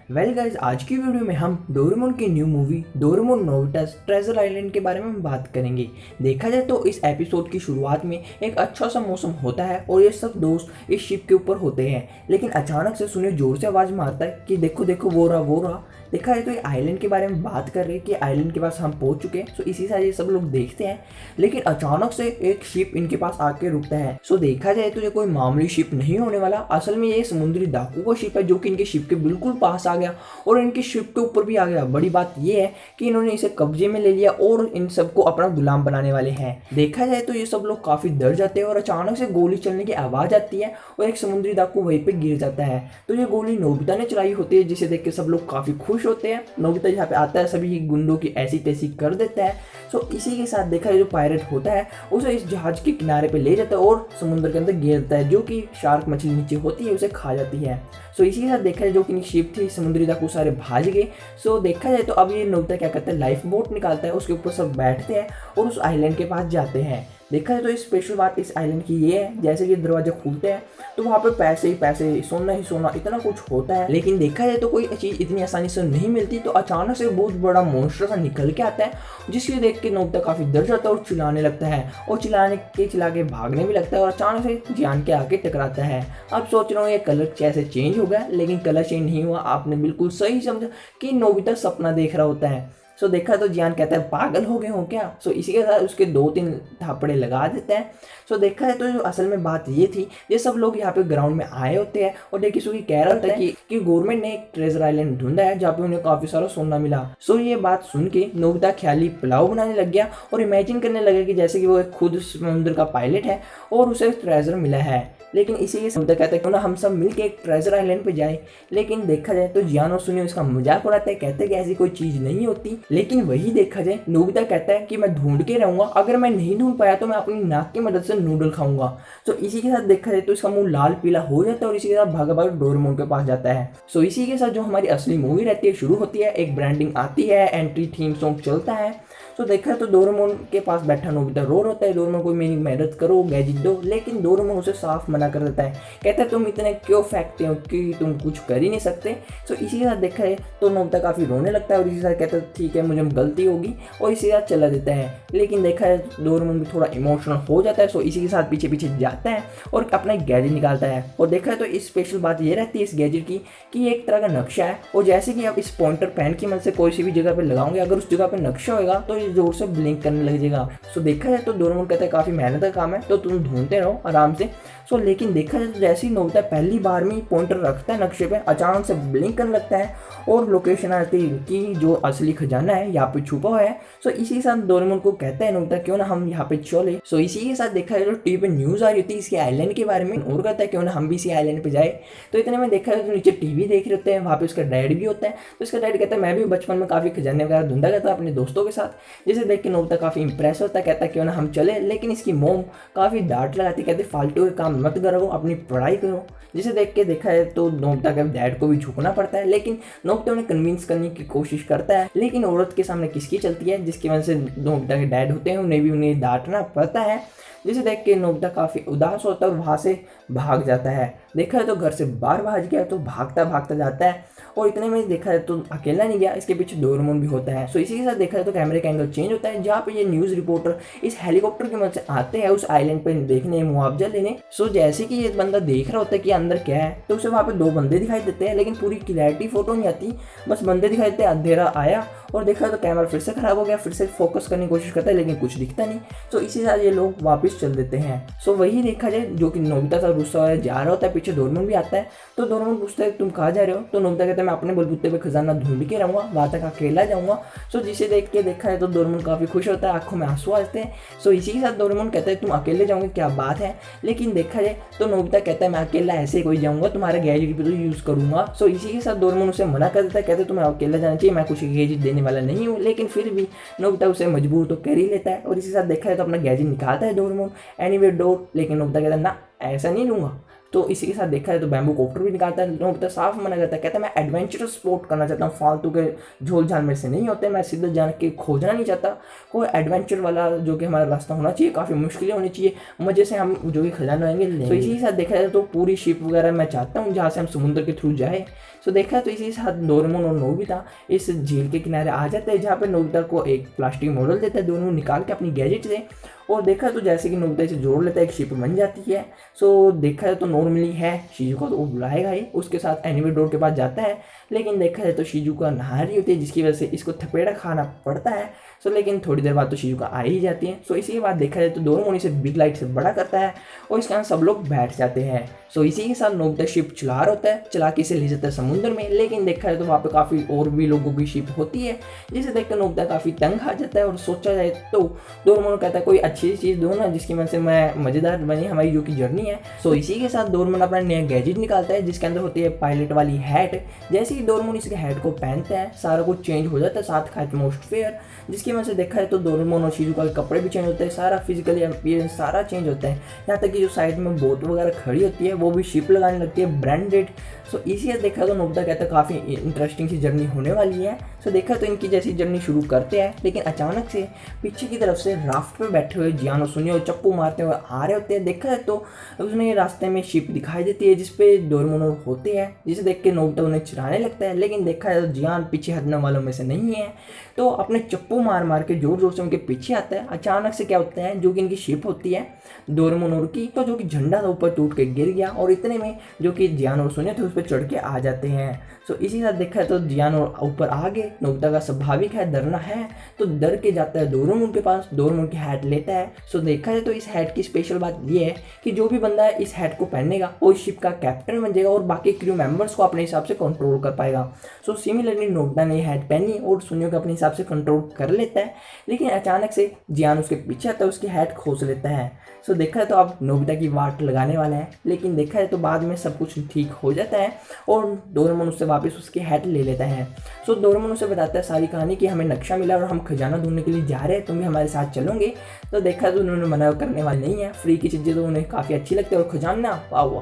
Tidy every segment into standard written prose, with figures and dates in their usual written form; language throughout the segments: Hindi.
वेल गाइज, आज की वीडियो में हम डोरेमोन की new movie Doraemon Nobita's treasure island के बारे में बात करेंगे। देखा जाए तो इस एपिसोड की शुरुआत में एक अच्छा सा मौसम होता है और ये सब दोस्त इस शिप के ऊपर होते हैं, लेकिन अचानक से सुनिए जोर से आवाज मारता है कि देखो देखो वो रहा। देखा है तो ये आइलैंड के बारे में बात कर रहे हैं कि आइलैंड के पास हम पहुंच चुके हैं। सो इसी से ये सब लोग देखते हैं, लेकिन अचानक से एक शिप इनके पास आके रुकता है। सो देखा जाए तो ये कोई मामूली शिप नहीं होने वाला, असल में ये समुद्री डाकू का शिप है जो कि इनके शिप के बिल्कुल पास आ गया और इनके शिप के ऊपर भी आ गया। बड़ी बात यह है कि इन्होंने इसे कब्जे में ले लिया और इन सबको अपना गुलाम बनाने वाले हैं। देखा जाए तो ये सब लोग काफी डर जाते हैं और अचानक से गोली चलने की आवाज आती है और एक समुद्री डाकू वहीं पे गिर जाता है। तो ये गोली नोबिता ने चलाई होती है, जिसे देख के सब लोग काफी खुश होते हैं। नोबिता यहाँ पे आता है, सभी गुंडों की ऐसी तैसी कर देता है। सो इसी के साथ देखा जाए जो पायरेट होता है उसे इस जहाज के किनारे पे ले जाता है और समुद्र के अंदर गिर देता है, जो कि शार्क मछली नीचे होती है उसे खा जाती है। सो इसी के साथ देखा जाए जो कि शिप थी समुद्री डाकू सारे भाग गए। सो देखा जाए तो अब ये नोबिता क्या करता है, लाइफ बोट निकालता है, उसके ऊपर सब बैठते हैं और उस आइलैंड के पास जाते हैं। देखा जाए तो इस स्पेशल बात इस आइलैंड की ये है, जैसे ये दरवाजे खुलते हैं तो वहाँ पे पैसे ही पैसे, सोना ही सोना, इतना कुछ होता है। लेकिन देखा जाए तो कोई चीज़ इतनी आसानी से नहीं मिलती। तो अचानक से बहुत बड़ा मॉन्स्टर सा निकल के आता है, जिसके देख के नोबिता काफ़ी डर जाता है और चिल्लाने लगता है और चिल्ला के भागने भी लगता है और अचानक से जियान के आके टकराता है। अब सोच रहा हूँ ये कलर कैसे चेंज हो गया, लेकिन कलर चेंज नहीं हुआ। आपने बिल्कुल सही समझा कि नोबिता सपना देख रहा होता है। सो देखा तो जियान कहता है पागल हो गए हो क्या। सो इसी के साथ उसके 2-3 थापड़े लगा देते हैं। सो देखा है तो जो असल में बात ये थी, ये सब लोग यहाँ पे ग्राउंड में आए होते हैं और डेकिसुगी कह रहा होता है कि गवर्नमेंट ने एक ट्रेजर आइलैंड ढूंढा है जहाँ पे उन्हें काफी सारा सोना मिला। सो ये बात सुन के नोबिता ख्याली पुलाव बनाने लग गया और इमेजिन करने लगा कि जैसे कि वो एक खुद समुद्र का पायलट है और उसे ट्रेजर मिला है। लेकिन इसी के नोबिता कहता है क्यों ना हम सब मिलके एक ट्रेजर आइलैंड पे जाए। लेकिन देखा जाए तो जियान और सुनियो इसका मजाक उड़ाते हैं, कहते हैं कि ऐसी कोई चीज नहीं होती। लेकिन वही देखा जाए नोबिता कहता है कि मैं ढूंढ के रहूंगा, अगर मैं नहीं ढूंढ पाया तो मैं अपनी नाक की मदद से नूडल खाऊंगा। तो इसी के साथ देखा जाए तो इसका मुंह लाल पीला हो जाता है और इसी के साथ भागा भागा डोरेमोन के पास जाता है। सो इसी के साथ जो हमारी असली मूवी रहती है शुरू होती है, एक ब्रांडिंग आती है, एंट्री थीम सॉन्ग चलता है। तो देखा है तो डोरेमोन के पास बैठा नोबिता रो होता है, डोरेमोन को मेरी मदद करो, गैजेट दो। लेकिन डोरेमोन उसे साफ मना कर देता है, कहता है तुम इतने क्यों फेंकते हो कि तुम कुछ कर ही नहीं सकते। सो इसी के साथ देखा है तो नोबिता काफ़ी रोने लगता है और इसी के साथ कहता है ठीक है मुझे गलती होगी और इसी के साथ चला देता है। लेकिन देखा है डोरेमोन भी थोड़ा इमोशनल हो जाता है। सो इसी के साथ पीछे पीछे जाता है और अपना एक गैजेट निकालता है। और देखा है तो इस स्पेशल बात ये रहती है इस गैजेट की कि ये एक तरह का नक्शा है और जैसे कि आप इस पॉइंटर पेन की मदद से कोई सी भी जगह पर लगाओगे, अगर उस जगह पर नक्शा होगा तो जोर से ब्लिंक करने लग जाएगा। सो देखा जाए तो डोरेमोन कहता है काफी मेहनत का काम है तो तुम ढूंढते रहो आराम से। सो लेकिन देखा जाए तो जैसे ही नोबिता पहली बार में पॉइंटर रखता है नक्शे पे, अचानक से ब्लिंक करने लगता है और लोकेशन आती है कि जो असली खजाना है यहाँ पे छुपा हुआ है। सो इसी के साथ डोरेमोन को कहता है नोबिता क्यों ना हम यहाँ पे चले। सो इसी के साथ देखा जाए तो टीवी पे न्यूज आ रही होती है इसके आइलैंड के बारे में और कहता है क्यों ना हम भी इसी आइलैंड पे जाए। तो इतने में देखा जाए तो नीचे टीवी देख रहे होते हैं, वहाँ पे उसका डैड भी होता है। तो इसका डैड कहता है मैं भी बचपन में काफी खजाने वगैरह ढूंढा करता अपने दोस्तों के साथ, जिसे देख के नोबिता काफी इंप्रेस होता है, कहता है क्यों ना हम चले। लेकिन इसकी मोम काफी डांट लगाती, कहती फालतू के काम मत करो, अपनी पढ़ाई करो। जिसे देख के देखा है तो नोबिता के डैड को भी झुकना पड़ता है, लेकिन नोबिता उन्हें कन्विंस करने की कोशिश करता है। लेकिन औरत के सामने किसकी चलती है, जिसकी वजह से नोबिता के डैड होते हैं उन्हें भी उन्हें डांटना पड़ता है। जिसे देख के नोबिता काफ़ी उदास होता है और वहाँ से भाग जाता है। देखा है तो घर से बाहर भाग गया तो भागता भागता जाता है और इतने में देखा है तो अकेला नहीं गया, इसके पीछे डोरेमोन भी होता है। सो इसी के साथ देखा है तो कैमरे का एंगल चेंज होता है, जहाँ पे ये न्यूज़ रिपोर्टर इस हेलीकॉप्टर की मदद से आते हैं उस आइलैंड पे देखने, मुआवजा लेने। सो जैसे कि ये बंदा देख रहा होता है कि अंदर क्या है, तो उसे वहाँ पे 2 बंदे दिखाई देते हैं, लेकिन पूरी क्लैरिटी फोटो नहीं आती, बस बंदे दिखाई देते हैं। अंधेरा आया और देखा तो कैमरा फिर से खराब हो गया, फिर से फोकस करने की कोशिश करता है लेकिन कुछ दिखता नहीं। तो इसी साथ ये लोग वापस चल देते हैं। सो वही देखा जाए जो कि नोबिता सा गुस्सा हो जा रहा होता है, पीछे डोरेमोन भी आता है। तो डोरेमोन पूछता है तुम कहाँ जा रहे हो, तो नोबिता कहता है मैं अपने बलबूते पे खजाना ढूंढ के रहूंगा, वहाँ तक अकेला जाऊंगा। सो जिसे देख के देखा है तो डोरेमोन काफी खुश होता है, आंखों में आंसू आते हैं। सो इसी के साथ डोरेमोन कहता है तुम अकेले जाओगे क्या बात है। लेकिन देखा जाए तो नोबिता कहता है मैं अकेला ऐसे कोई जाऊंगा, तुम्हारा गैजेट भी तो यूज करूंगा। सो इसी के साथ डोरेमोन उसे मना कर देता है, कहते तुम्हें अकेला जाना चाहिए, मैं कुछ गैजेट देने वाला नहीं हूँ। लेकिन फिर भी नोबिता उसे मजबूर तो कर ही लेता है और इसी के साथ देखा है तो अपना गैजेट निकालता है डोरेमोन, एनीवे डोर। लेकिन नोबिता कहता है ना ऐसा नहीं लूंगा, तो इसी के साथ देखा जाए तो बैम्बू कॉप्टर भी निकालता है। नोबिता साफ मना करता है, कहता है मैं एडवेंचरस स्पोर्ट करना चाहता हूँ, फालतू के झोल झाल मेरे से नहीं होते, मैं सीधे जान के खोजना नहीं चाहता, कोई एडवेंचर वाला जो कि हमारा रास्ता होना चाहिए, काफ़ी मुश्किलें होनी चाहिए, मजे से हम जो भी खजाना आएंगे। तो इसी के साथ देखा जाए तो पूरी शिप वगैरह मैं चाहता हूँ जहाँ से हम समुद्र के थ्रू जाए। तो देखा तो इसी के साथ डोरेमोन और नोबिता इस झील के किनारे आ जाते हैं, जहाँ पे नोबिता को एक प्लास्टिक मॉडल देता है, दोनों निकाल के अपनी गैजेट से। और देखा तो जैसे कि नोबिता इसे जोड़ लेता है, एक शिप बन जाती है। सो देखा जाए तो नॉर्मली है शिजुका तो वो बुलाएगा ही, उसके साथ एनिमे डोर के पास जाता है, लेकिन देखा जाए तो शिजुका नहा रही होती है, जिसकी वजह से इसको थपेड़ा खाना पड़ता है। सो लेकिन थोड़ी देर बाद तो शिजुका आ ही जाती है। सो इसी के बाद देखा जाए तो डोरेमोन इसे बिग लाइट से बड़ा करता है और इसके कारण सब लोग बैठ जाते हैं। सो इसी के साथ नोबिता शिप चला रहा होता है, चला के इसे ले जाता है समुद्र में, लेकिन देखा जाए तो वहाँ पे काफ़ी और भी लोगों की शिप होती है, जिसे देखकर नोबिता काफ़ी तंग आ जाता है। और सोचा जाए तो डोरेमोन कहता है कोई अच्छी चीज़ दो ना जिसकी वजह से मैं मज़ेदार बनी हमारी जो कि जर्नी है। सो इसी के साथ डोरेमोन अपना नया गैजेट निकालता है, जिसके अंदर होती है पायलट वाली हैट। जैसे ही डोरेमोन इसके हैट को पहनता है, सारा कुछ चेंज हो जाता है, साथ का एटमॉस्फेयर, जिसकी वजह से देखा है तो डोरेमोन और शिजुका के कपड़े भी चेंज होते हैं, सारा फिजिकली अपीयरेंस सारा चेंज होता है। यहाँ तक कि जो साइड में बोट वगैरह खड़ी होती है वो भी शिप लगाने लगती है ब्रांडेड। सो इसी देखा तो नोबिता कहता है काफ़ी इंटरेस्टिंग सी जर्नी होने वाली है। सो देखा तो इनकी जैसी जर्नी शुरू करते हैं, लेकिन अचानक से पीछे की तरफ से राफ्ट पे बैठे हुए जियान और सुनियो चप्पू मारते हुए आ रहे होते हैं। देखा है तो उसने रास्ते में शिप दिखाई देती है जिसपे डोरेमोन होते हैं, जिसे देख के नोबिता उन्हें चिढ़ाने लगता है, लेकिन देखा है तो जियान पीछे हटने वालों में से नहीं है, तो अपने चप्पू मार मार के जोर जोर से उनके पीछे आता है। अचानक से क्या होता है, जो कि इनकी शिप होती है डोरेमोन की, तो जो कि झंडा था ऊपर टूट के गिर गया, और इतने में जो कि जियान और सुनियो थे उस पर चढ़ के आ जाते हैं। सो इसी साथ देखा है तो जियान और ऊपर आगे नोबिता का स्वाभाविक है डरना है, तो डर के जाता है डोरेमोन के पास, डोरेमोन की हैट लेता है। सो देखा है तो इस हैट की स्पेशल बात ये है कि जो भी बंदा इस हैट को पहनेगा वो इस शिप का कैप्टन बन जाएगा और बाकी क्रू मेंबर्स को अपने हिसाब से कंट्रोल कर पाएगा। सो सिमिलरली नोबिता ने हैट पहनी और सुनियो को अपने हिसाब से कंट्रोल कर लेता है, लेकिन अचानक से जियान उसके पीछे आता है, उसकी हैट खोस लेता है। सो देखा है तो अब नोबिता की वाट लगाने वाला है, लेकिन देखा है तो बाद में सब कुछ ठीक हो जाता है और डोरेमोन उससे वापस उसकी हैट ले लेता है। सो डोरेमोन उसे बताता है सारी कहानी कि हमें नक्शा मिला और हम खजाना ढूंढने के लिए जा रहे हैं, तुम भी हमारे साथ चलोगे। तो देखा तो उन्होंने मना करने वाले नहीं है, फ्री की चीज़ें तो उन्हें काफ़ी अच्छी लगती है और खजाना वाह।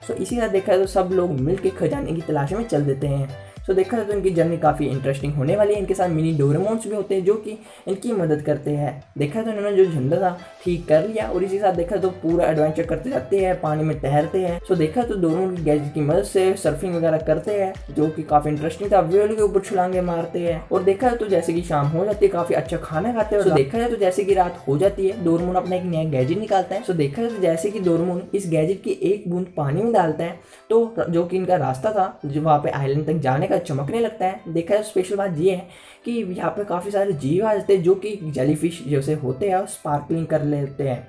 सो इसी तरह देखा है तो सब लोग मिल के खजाने की तलाश में चल देते हैं। सो देखा तो इनकी जर्नी काफ़ी इंटरेस्टिंग होने वाली है। इनके साथ मिनी डोरेमोन्स भी होते हैं जो कि इनकी मदद करते हैं। देखा तो इन्होंने जो झंडा था ठीक कर लिया और इसी साथ देखा तो पूरा एडवेंचर करते जाते हैं, पानी में तैरते हैं। सो देखा तो डोरेमोन की गैजेट की मदद से सर्फिंग वगैरह करते हैं जो कि काफ़ी इंटरेस्टिंग था, वेल के ऊपर छलांगे मारते हैं। और देखा तो जैसे कि शाम हो जाती है, काफ़ी अच्छा खाना खाते हैं। और देखा जाए तो जैसे कि रात हो जाती है, डोरेमोन अपना एक नया गैजेट निकालता है। सो देखा जाए तो जैसे कि डोरेमोन इस गैजेट की एक बूंद पानी में डालता है तो जो कि इनका रास्ता था जो वहाँ पे आइलैंड तक जाने का चमकने लगता है। देखा है स्पेशल बात ये है कि यहाँ पे काफ़ी सारे जीव आ जाते हैं जो कि जेलीफिश जैसे होते हैं और स्पार्कलिंग कर लेते हैं।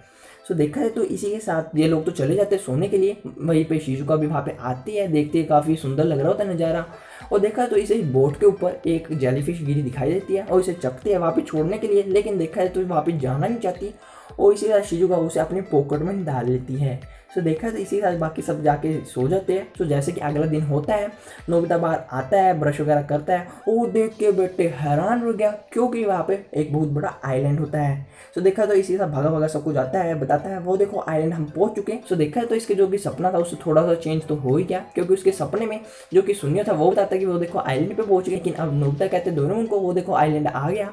सो देखा है तो इसी के साथ ये लोग तो चले जाते हैं सोने के लिए, वहीं पे शिजुका भी वहाँ पे आती है, देखती है काफ़ी सुंदर लग रहा होता है नज़ारा। और देखा है तो इसे बोट के ऊपर एक जेलीफिश गिरी दिखाई देती है और इसे चकती है वहाँ पे छोड़ने के लिए, लेकिन देखा है तो वहाँ पे जाना नहीं चाहती और इसी तरह शिजुका उसे अपने पॉकेट में डाल लेती है। सो देखा तो इसी साथ बाकी सब जाके सो जाते हैं। सो जैसे कि अगला दिन होता है, नोबिता बाहर आता है, ब्रश वगैरह करता है और देख के बेटे हैरान हो गया क्योंकि वहाँ पे एक बहुत बड़ा आइलैंड होता है। सो देखा तो इसी साथ भागा भागा सब कुछ आता है, बताता है वो देखो आइलैंड हम पहुंच चुके हैं। सो देखा है तो इसके जो भी सपना था उससे थोड़ा सा चेंज तो हो ही गया, क्योंकि उसके सपने में जो कि सुनियो था वो बताता है कि वो देखो आइलैंड पे पहुंच गए, लेकिन अब नोबिता कहते डोरेमोन को वो देखो आइलैंड आ गया।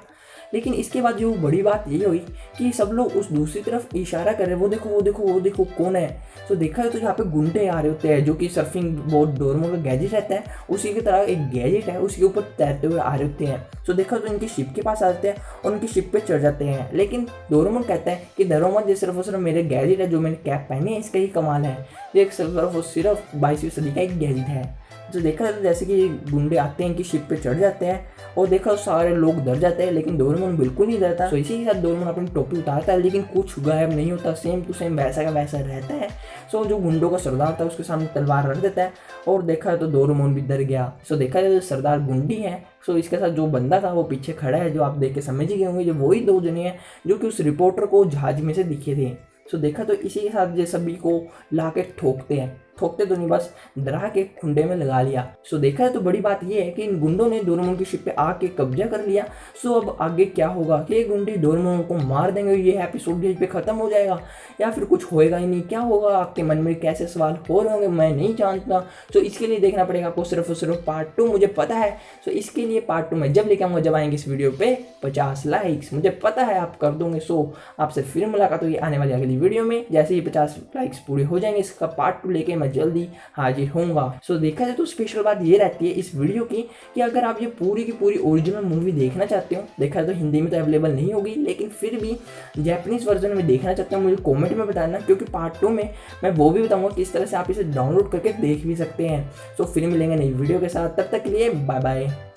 लेकिन इसके बाद जो बड़ी बात ये हुई कि सब लोग उस दूसरी तरफ इशारा कर रहे, वो देखो वो देखो वो देखो कौन है। तो देखा है तो यहाँ पे गुंडे आ रहे होते हैं जो कि सर्फिंग बोर्ड डोरेमोन का गैजेट रहता है उसी की तरह एक गैजेट है, उसके ऊपर तैरते हुए आ रहे होते हैं। तो देखा तो इनकी शिप के पास आते हैं और उनकी शिप पे चढ़ जाते हैं, लेकिन डोरेमोन कहता है कि डरो मत, ये सिर्फ और सिर्फ मेरे गैजेट है जो मैंने कैप पहनी है इसका ही कमाल है, ये सिर्फ 22वीं सदी का एक गैजेट है। तो देखा तो जैसे कि गुंडे आते हैं कि शिप पे चढ़ जाते हैं और देखा तो सारे लोग डर जाते हैं, लेकिन डोरेमोन बिल्कुल नहीं डरता। तो इसी के साथ डोरेमोन अपनी टोपी उतारता है, लेकिन कुछ गायब नहीं होता, सेम टू सेम वैसा का वैसा रहता है। सो जो गुंडों का सरदार था उसके सामने तलवार रख देता है और देखा तो डोरेमोन भी डर गया। सो देखा जाए तो सरदार गुंडी है। सो इसके साथ जो बंदा था वो पीछे खड़ा है, जो आप देख के समझ ही गए होंगे, जो वही दो जने हैं जो कि उस रिपोर्टर को जहाज में से दिखे थे। सो देखा तो इसी के साथ ये सभी को ला के ठोकते हैं, ठोकते तो नहीं, बस डरा के खुंडे में लगा लिया। सो देखा है तो बड़ी बात यह है कि इन गुंडों ने डोरेमोन की शिप पे आके कब्जा कर लिया। सो अब आगे क्या होगा कि ये गुंडे डोरेमोन को मार देंगे, ये एपिसोड यहीं पे खत्म हो जाएगा, या फिर कुछ होएगा ही नहीं? क्या होगा? आपके मन में कैसे सवाल हो रहे होंगे, मैं नहीं जानता। तो इसके लिए देखना पड़ेगा आपको सिर्फ और सिर्फ पार्ट 2, मुझे पता है। सो इसके लिए पार्ट 2 मैं जब लेके आऊँगा, जब आएंगे इस वीडियो पे 50 लाइक्स, मुझे पता है आप कर दोगे। सो आपसे फिर मुलाकात होगी आने वाली अगली वीडियो में। जैसे ही 50 लाइक्स पूरे हो जाएंगे, इसका पार्ट 2 लेके मैं जल्दी हाजिर होऊंगा। सो देखा जाए तो स्पेशल बात ये रहती है इस वीडियो की कि अगर आप ये पूरी की पूरी ओरिजिनल मूवी देखना चाहते हो, देखा जाए तो हिंदी में तो अवेलेबल नहीं होगी, लेकिन फिर भी जैपनीज वर्जन में देखना चाहते हो, मुझे कमेंट में बताना, क्योंकि पार्ट 2 में मैं वो भी बताऊंगा किस तरह से आप इसे डाउनलोड करके देख भी सकते हैं। सो फिर मिलेंगे नई वीडियो के साथ, तब तक के लिए बाय बाय।